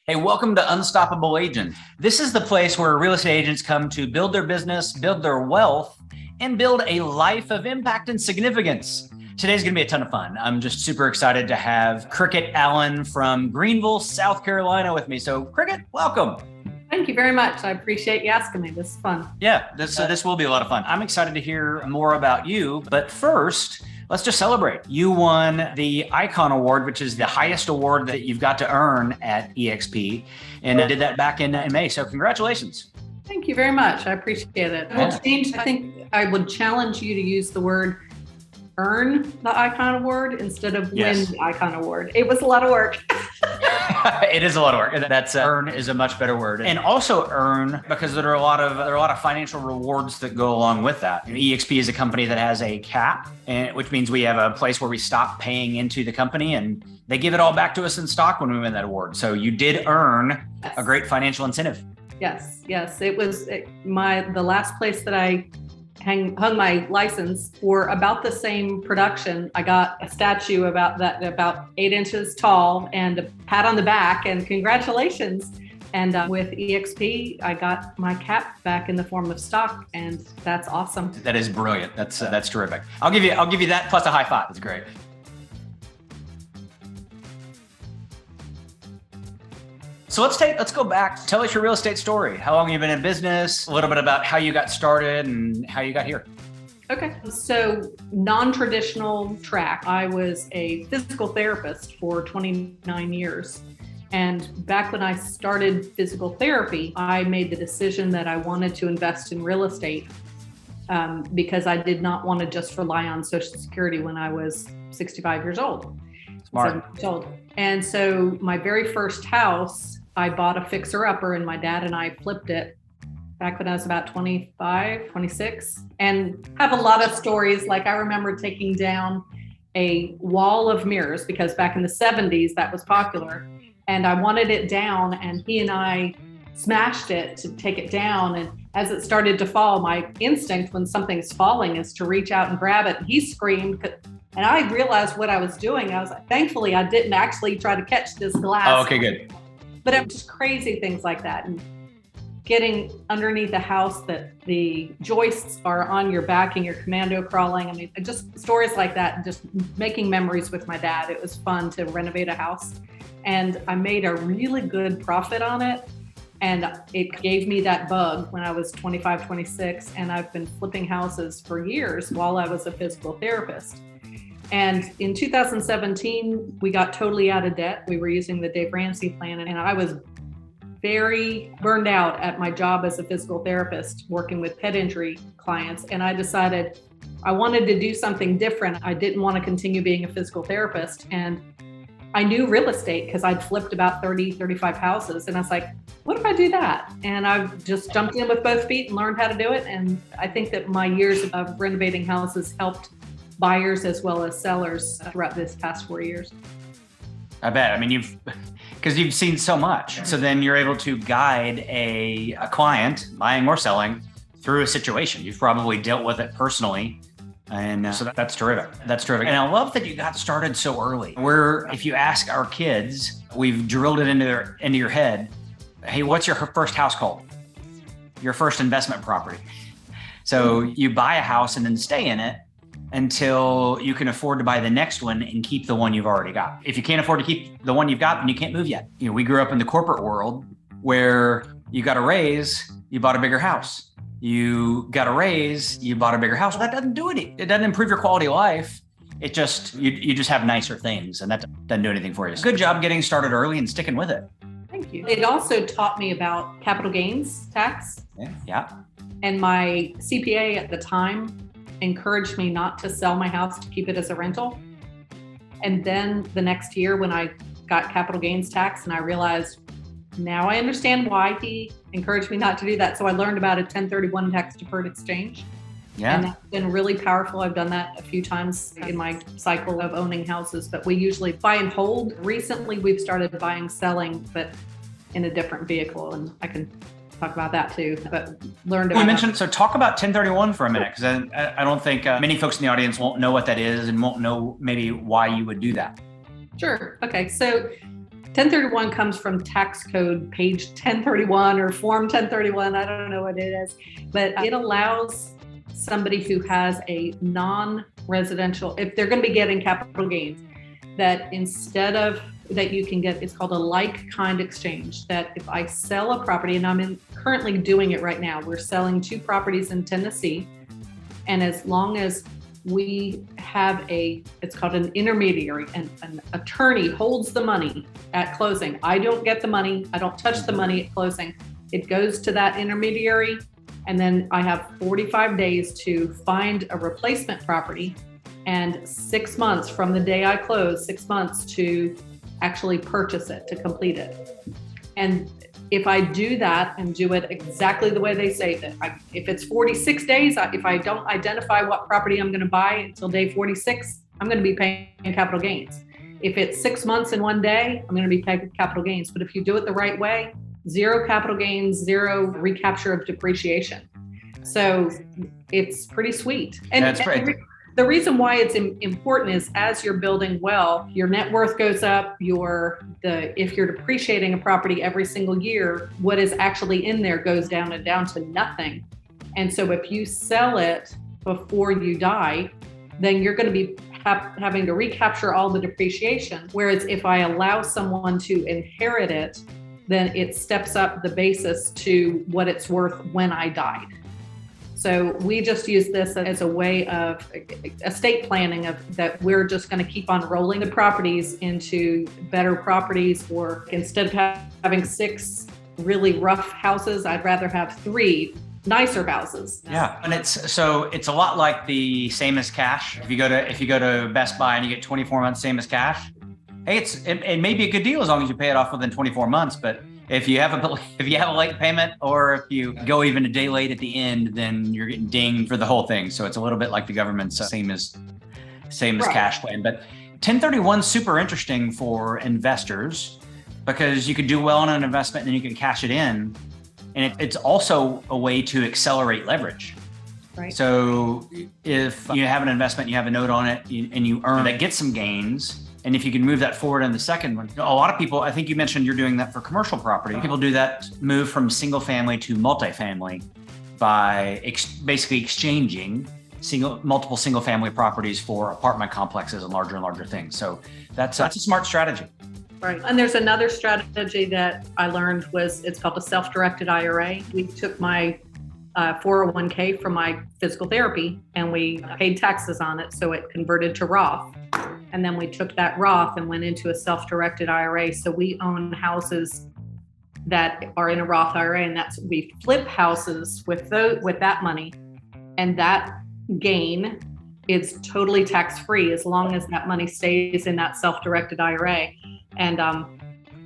Hey, welcome to Unstoppable Agent. This is the place where real estate agents come to build their business, build their wealth, and build a life of impact and significance. Today's going to be a ton of fun. I'm just super excited to have Cricket Allen from Greenville, South Carolina with me. So Cricket, welcome. Thank you very much. I appreciate you asking me. This is fun. Yeah, this will be a lot of fun. I'm excited to hear more about you, but first, let's just celebrate. You won the Icon Award, which is the highest award that you've got to earn at EXP, and I did that back in May. So congratulations. Thank you very much. I appreciate it. Yeah. I think I would challenge you to use the word earn the Icon Award instead of win the Icon Award. It was a lot of work. It is a lot of work. That's earn is a much better word. And also earn, because there are a lot of financial rewards that go along with that. EXP is a company that has a cap, which means we have a place where we stop paying into the company and they give it all back to us in stock when we win that award. So you did earn a great financial incentive. Yes. It was the last place that I hung my license for about the same production. I got a statue about 8 inches tall and a pat on the back and congratulations. And with EXP, I got my cap back in the form of stock, and that's awesome. That is brilliant. That's terrific. I'll give you that plus a high five. That's great. So let's go back. Tell us your real estate story. How long you've been in business, a little bit about how you got started and how you got here. Okay. So non-traditional track. I was a physical therapist for 29 years. And back when I started physical therapy, I made the decision that I wanted to invest in real estate because I did not want to just rely on Social Security when I was 65 years old. Smart. 70 years old. And so my very first house, I bought a fixer-upper and my dad and I flipped it back when I was about 25, 26, and have a lot of stories. Like I remember taking down a wall of mirrors because back in the 70s that was popular, and I wanted it down, and he and I smashed it to take it down. And as it started to fall, my instinct when something's falling is to reach out and grab it. And he screamed, and I realized what I was doing. I was like, thankfully I didn't actually try to catch this glass. Oh, okay, good. But it was just crazy things like that. And getting underneath a house that the joists are on your back and you're commando crawling. I mean, just stories like that, and just making memories with my dad. It was fun to renovate a house. And I made a really good profit on it. And it gave me that bug when I was 25, 26. And I've been flipping houses for years while I was a physical therapist. And in 2017, we got totally out of debt. We were using the Dave Ramsey plan, and I was very burned out at my job as a physical therapist working with pet injury clients. And I decided I wanted to do something different. I didn't want to continue being a physical therapist. And I knew real estate because I'd flipped about 30, 35 houses. And I was like, what if I do that? And I've just jumped in with both feet and learned how to do it. And I think that my years of renovating houses helped buyers as well as sellers throughout this past 4 years. I bet. I mean, because you've seen so much. So then you're able to guide a client buying or selling through a situation. You've probably dealt with it personally. And so that's terrific. That's terrific. And I love that you got started so early. If you ask our kids, we've drilled it into your head. Hey, what's your first house called? Your first investment property. So you buy a house and then stay in it until you can afford to buy the next one and keep the one you've already got. If you can't afford to keep the one you've got, then you can't move yet. We grew up in the corporate world where you got a raise, you bought a bigger house. You got a raise, you bought a bigger house. Well, that doesn't do anything. It doesn't improve your quality of life. It just, you just have nicer things, and that doesn't do anything for you. Good job getting started early and sticking with it. Thank you. It also taught me about capital gains tax. Yeah. And my CPA at the time encouraged me not to sell my house to keep it as a rental. And then the next year when I got capital gains tax and I realized now I understand why he encouraged me not to do that. So I learned about a 1031 tax-deferred exchange. Yeah. And that's been really powerful. I've done that a few times in my cycle of owning houses, but we usually buy and hold. Recently, we've started buying, selling, but in a different vehicle. And I can talk about that too, but learned about mentioned. So talk about 1031 for a minute, because I don't think many folks in the audience won't know what that is and won't know maybe why you would do that. Sure. Okay. So 1031 comes from tax code page 1031 or form 1031. I don't know what it is, but it allows somebody who has a non-residential, if they're going to be getting capital gains, that instead of that you can get, it's called a like kind exchange, that if I sell a property, and I'm currently doing it right now, we're selling 2 properties in Tennessee. And as long as we have it's called an intermediary, and an attorney holds the money at closing. I don't get the money. I don't touch the money at closing. It goes to that intermediary. And then I have 45 days to find a replacement property, and 6 months from the day I close, 6 months to actually purchase it, to complete it. And if I do that and do it exactly the way they say that, if it's 46 days, if I don't identify what property I'm going to buy until day 46, I'm going to be paying capital gains. If it's 6 months and 1 day, I'm going to be paying capital gains. But if you do it the right way, 0 capital gains, 0 recapture of depreciation. So it's pretty sweet. And that's great. The reason why it's important is as you're building wealth, your net worth goes up. If you're depreciating a property every single year, what is actually in there goes down to nothing. And so if you sell it before you die, then you're going to be having to recapture all the depreciation. Whereas if I allow someone to inherit it, then it steps up the basis to what it's worth when I died. So we just use this as a way of estate planning, that we're just going to keep on rolling the properties into better properties, or instead of having 6 really rough houses, I'd rather have 3 nicer houses. Yeah, and it's a lot like the same as cash. If you go to Best Buy and you get 24 months same as cash, hey, it may be a good deal as long as you pay it off within 24 months, but if you have a late payment, or if you go even a day late at the end, then you're getting dinged for the whole thing. So it's a little bit like the government's same as cash plan. But 1031 is super interesting for investors, because you could do well on an investment and then you can cash it in. And it's also a way to accelerate leverage. Right. So if you have an investment, you have a note on it, and you earn that, get some gains. And if you can move that forward in the second one, a lot of people, I think you mentioned you're doing that for commercial property. People do that move from single family to multifamily by basically exchanging multiple single family properties for apartment complexes and larger things. So that's a smart strategy. Right. And there's another strategy that I learned it's called a self-directed IRA. We took my 401k from my physical therapy and we paid taxes on it. So it converted to Roth. And then we took that Roth and went into a self-directed IRA. So we own houses that are in a Roth IRA, and we flip houses with that money. And that gain is totally tax-free as long as that money stays in that self-directed IRA. And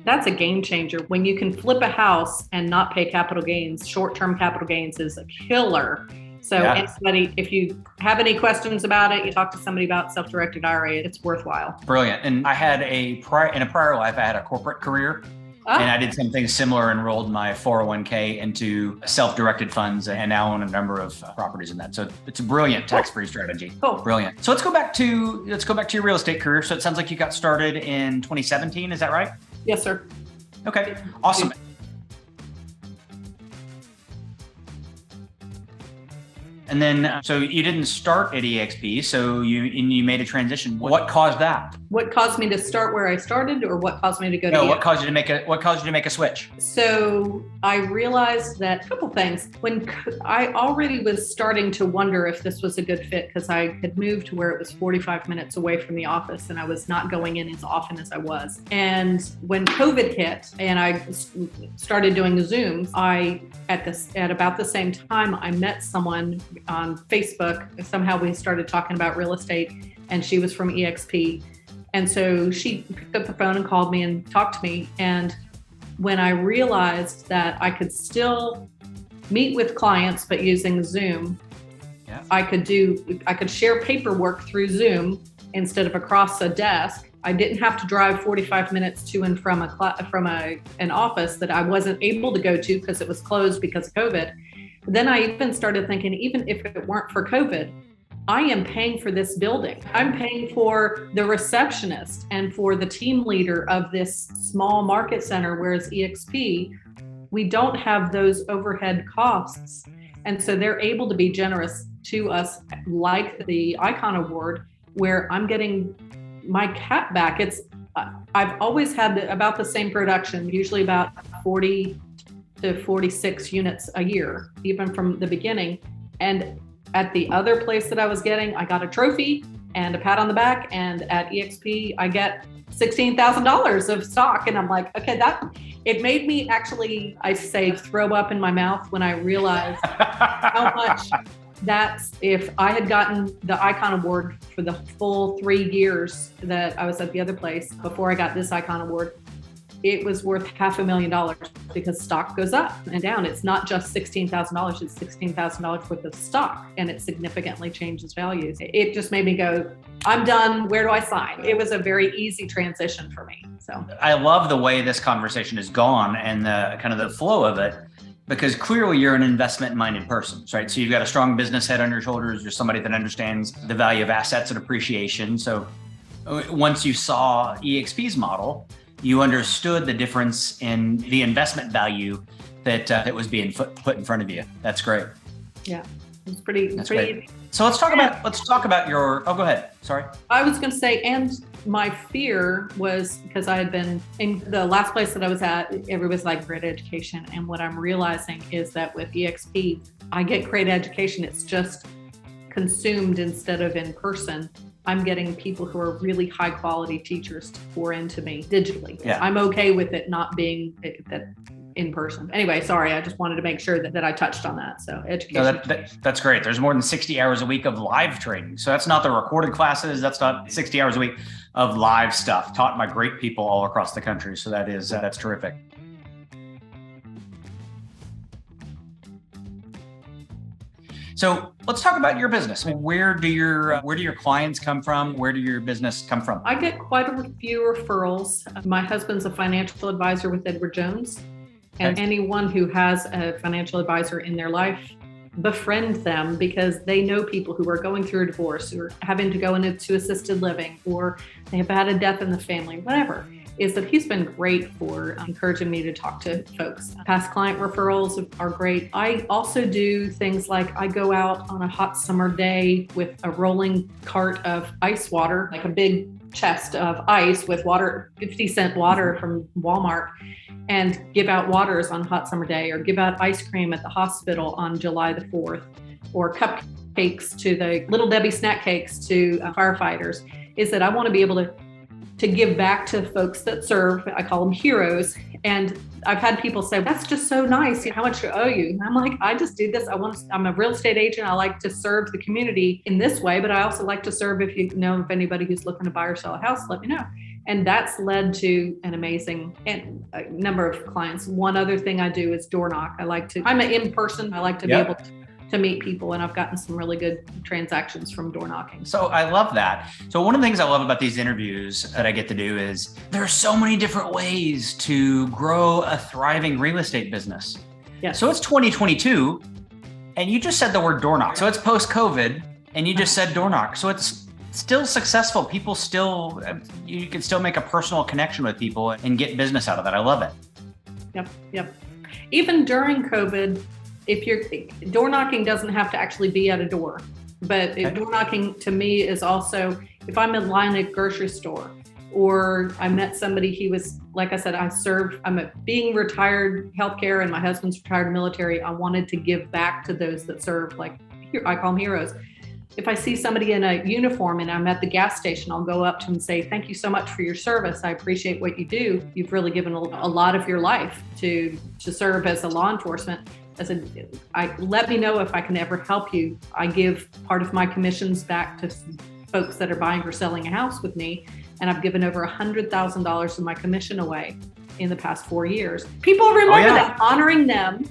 that's a game changer. When you can flip a house and not pay capital gains, short-term capital gains is a killer. So Anybody, if you have any questions about it, you talk to somebody about self-directed IRA, it's worthwhile. Brilliant. And I had in a prior life, I had a corporate career. And I did something similar, enrolled my 401k into self-directed funds, and now own a number of properties in that. So it's a brilliant tax-free strategy. Cool. Brilliant. So let's go back to your real estate career. So it sounds like you got started in 2017. Is that right? Yes, sir. Okay. Awesome. And then, so you didn't start at EXP, so you made a transition. What caused that? What caused me to start where I started, or what caused me to go to EXP? What caused you to make a switch? So I realized that a couple things. When I already was starting to wonder if this was a good fit, because I had moved to where it was 45 minutes away from the office, and I was not going in as often as I was. And when COVID hit and I started doing Zooms, at about the same time, I met someone on Facebook. Somehow we started talking about real estate, and she was from EXP. And so she picked up the phone and called me and talked to me. And when I realized that I could still meet with clients, but using Zoom, I could share paperwork through Zoom instead of across a desk. I didn't have to drive 45 minutes to and from an office that I wasn't able to go to because it was closed because of COVID. Then I even started thinking, even if it weren't for COVID, I am paying for this building. I'm paying for the receptionist and for the team leader of this small market center, whereas EXP, we don't have those overhead costs. And so they're able to be generous to us, like the Icon Award, where I'm getting my cap back. I've always had about the same production, usually about 40 to 46 units a year, even from the beginning. And at the other place that I was getting, I got a trophy and a pat on the back. And at EXP, I get $16,000 of stock. And I'm like, okay, it made me actually, I say, throw up in my mouth when I realized how much if I had gotten the Icon Award for the full 3 years that I was at the other place before I got this Icon Award, it was worth $500,000 because stock goes up and down. It's not just $16,000, it's $16,000 worth of stock, and it significantly changes values. It just made me go, I'm done. Where do I sign? It was a very easy transition for me. So I love the way this conversation has gone and the kind of the flow of it, because clearly you're an investment-minded person, right? So you've got a strong business head on your shoulders. You're somebody that understands the value of assets and appreciation. So once you saw EXP's model, you understood the difference in the investment value that was being put in front of you. That's great. Yeah, it's pretty great. So let's talk about your, go ahead. Sorry. I was going to say, and my fear was because I had been in the last place that I was at, everybody's like great education. And what I'm realizing is that with EXP, I get great education. It's just consumed instead of in person. I'm getting people who are really high quality teachers to pour into me digitally. Yeah. I'm okay with it not being that in person. Anyway, sorry, I just wanted to make sure that I touched on that. So education. No, that's great. There's more than 60 hours a week of live training. So that's not the recorded classes. That's not 60 hours a week of live stuff taught by great people all across the country. So that's terrific. So let's talk about your business. Where do your clients come from? Where do your business come from? I get quite a few referrals. My husband's a financial advisor with Edward Jones, and anyone who has a financial advisor in their life, befriend them, because they know people who are going through a divorce or having to go into assisted living, or they have had a death in the family, whatever. Is that he's been great for encouraging me to talk to folks. Past client referrals are great. I also do things like I go out on a hot summer day with a rolling cart of ice water, like a big chest of ice with water, 50-cent water from Walmart, and give out waters on a hot summer day, or give out ice cream at the hospital on July the 4th, or cupcakes to the Little Debbie snack cakes to firefighters. Is that I want to be able to give back to folks that serve. I call them heroes. And I've had people say, that's just so nice. How much do I owe you? And I'm like, I just do this. I'm a real estate agent. I like to serve the community in this way, but I also like to serve, if you know of anybody who's looking to buy or sell a house, let me know. And that's led to an amazing number of clients. One other thing I do is door knock. I'm an in-person. I like to be able to meet people, and I've gotten some really good transactions from door knocking. So I love that. So one of the things I love about these interviews that I get to do is there are so many different ways to grow a thriving real estate business. Yeah. So it's 2022, and you just said the word door knock. So it's post-COVID, and you just said door knock. So it's still successful. People you can still make a personal connection with people and get business out of that. I love it. Yep. Even during COVID, door knocking doesn't have to actually be at a door, but door knocking to me is also, if I'm in line at a grocery store, or I met somebody, he was, like I said, being retired healthcare, and my husband's retired military. I wanted to give back to those that serve, I call them heroes. If I see somebody in a uniform and I'm at the gas station, I'll go up to them and say, thank you so much for your service. I appreciate what you do. You've really given a lot of your life to serve as a law enforcement. Let me know if I can ever help you. I give part of my commissions back to folks that are buying or selling a house with me. And I've given over $100,000 of my commission away in the past 4 years. People remember that, honoring them.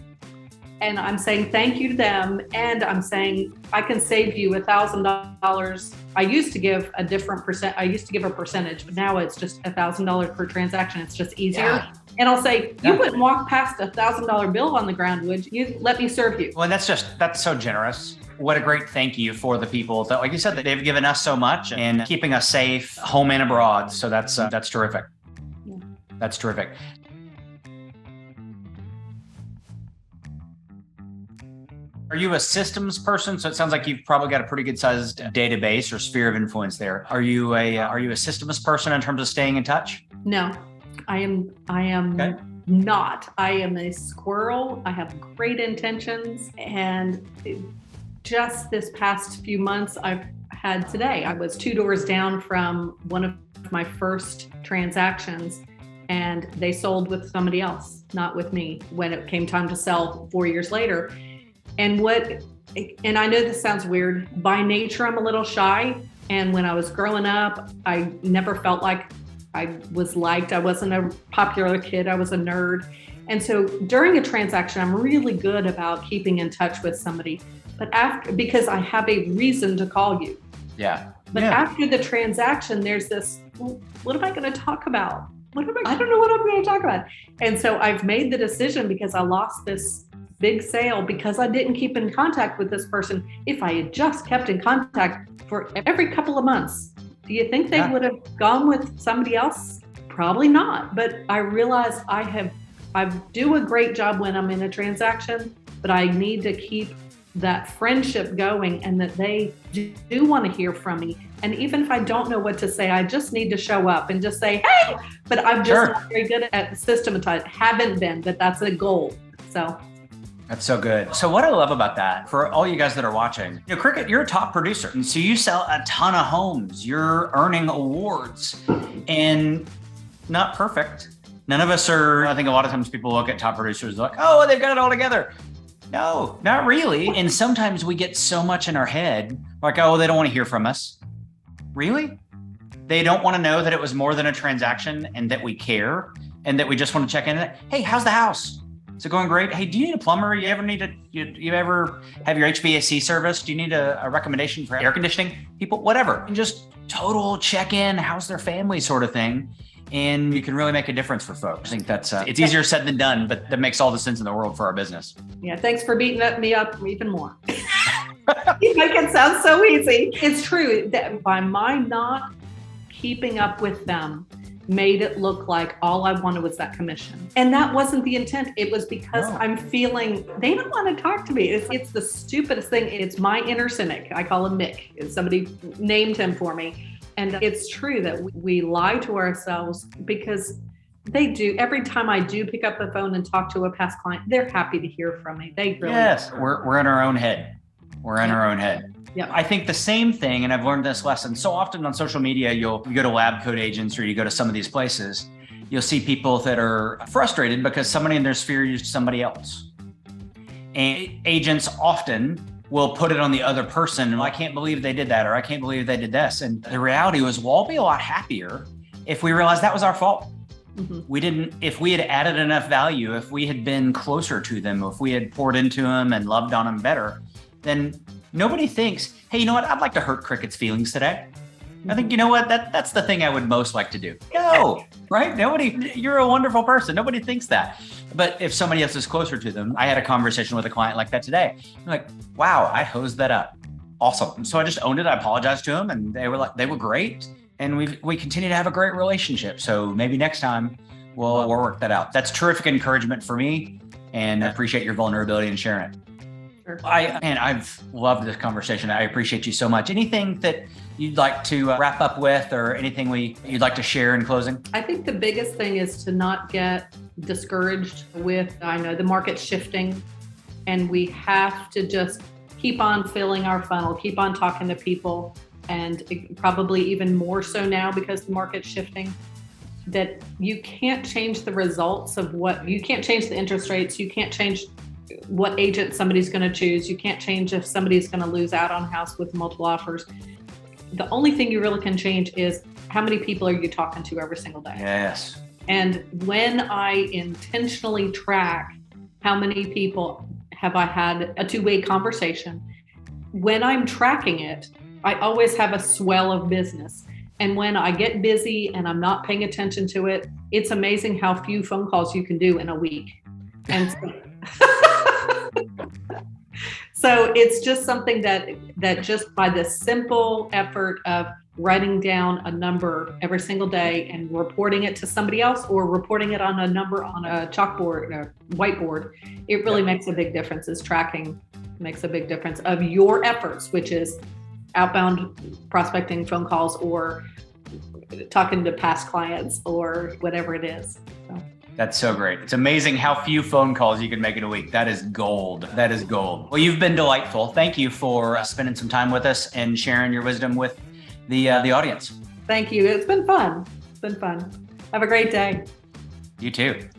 And I'm saying thank you to them. And I'm saying I can save you $1,000. I used to give a different percent. I used to give a percentage, but now it's just $1,000 per transaction. It's just easier. Yeah. And I'll say, you wouldn't walk past $1,000 bill on the ground, would you? Let me serve you. Well, that's so generous. what a great thank you for the people that, like you said, that they've given us so much and keeping us safe, home and abroad. So that's terrific. Yeah. That's terrific. Are you a systems person? So it sounds like you've probably got a pretty good sized database or sphere of influence there. Are you a systems person in terms of staying in touch? No, I am Okay. not. I am a squirrel. I have great intentions. And just this past few months, I was 2 doors down from one of my first transactions, and they sold with somebody else, not with me, when it came time to sell 4 years later. And I know this sounds weird. By nature, I'm a little shy. And when I was growing up, I never felt like I was liked. I wasn't a popular kid. I was a nerd. And so during a transaction, I'm really good about keeping in touch with somebody. But because I have a reason to call you. Yeah. But after the transaction, there's this, well, what am I going to talk about? I don't know what I'm going to talk about. And so I've made the decision, because I lost this big sale because I didn't keep in contact with this person. If I had just kept in contact for every couple of months, do you think they would have gone with somebody else? Probably not. But I realize I do a great job when I'm in a transaction, but I need to keep that friendship going, and that they do want to hear from me. And even if I don't know what to say, I just need to show up and just say, hey, but I'm just not very good at systematizing. Haven't been, but that's a goal. So that's so good. So what I love about that, for all you guys that are watching, Cricket, you're a top producer. And so you sell a ton of homes. You're earning awards, and not perfect. None of us are. I think a lot of times people look at top producers like, oh, they've got it all together. No, not really. And sometimes we get so much in our head, like, oh, they don't want to hear from us. Really? They don't want to know that it was more than a transaction, and that we care, and that we just want to check in. Hey, how's the house? Is it going great? Hey, do you need a plumber? You ever have your HVAC service? Do you need a recommendation for air conditioning? People, whatever. And just total check in, how's their family sort of thing. And you can really make a difference for folks. I think that's, it's easier said than done, but that makes all the sense in the world for our business. Yeah, thanks for beating me up even more. You make it sound so easy. It's true that by my not keeping up with them, made it look like all I wanted was that commission. And that wasn't the intent. It was because I'm feeling they don't want to talk to me. It's the stupidest thing. It's my inner cynic. I call him Mick. Somebody named him for me. And it's true that we lie to ourselves, because they do. Every time I do pick up the phone and talk to a past client, they're happy to hear from me. They really are. We're in our own head. We're in our own head. Yeah. I think the same thing, and I've learned this lesson so often on social media. You go to lab coat agents, or you go to some of these places, you'll see people that are frustrated because somebody in their sphere used somebody else. And agents often will put it on the other person. And I can't believe they did that, or I can't believe they did this. And the reality was, we'll all be a lot happier if we realized that was our fault. Mm-hmm. If we had added enough value, if we had been closer to them, if we had poured into them and loved on them better, then nobody thinks, hey, you know what? I'd like to hurt Cricket's feelings today. I think, you know what? That's the thing I would most like to do. No, right? You're a wonderful person. Nobody thinks that. But if somebody else is closer to them, I had a conversation with a client like that today. I'm like, wow, I hosed that up. Awesome. So I just owned it. I apologized to them, and they were great. And we continue to have a great relationship. So maybe next time we'll work that out. That's terrific encouragement for me, and I appreciate your vulnerability and sharing it. I've loved this conversation. I appreciate you so much. Anything that you'd like to wrap up with, or anything you'd like to share in closing? I think the biggest thing is to not get discouraged with, I know the market's shifting, and we have to just keep on filling our funnel, keep on talking to people, and probably even more so now because the market's shifting, that you can't change the results of you can't change the interest rates, you can't change what agent somebody's going to choose. You can't change if somebody's going to lose out on a house with multiple offers. The only thing you really can change is how many people are you talking to every single day. Yes. And when I intentionally track how many people have I had a two-way conversation, when I'm tracking it, I always have a swell of business. And when I get busy and I'm not paying attention to it, it's amazing how few phone calls you can do in a week. And So it's just something that just by the simple effort of writing down a number every single day and reporting it to somebody else or reporting it on a number on a chalkboard, a whiteboard, it really makes a big difference. Is tracking makes a big difference of your efforts, which is outbound prospecting, phone calls, or talking to past clients or whatever it is. So. That's so great. It's amazing how few phone calls you can make in a week. That is gold. That is gold. Well, you've been delightful. Thank you for spending some time with us and sharing your wisdom with the audience. Thank you. It's been fun. It's been fun. Have a great day. You too.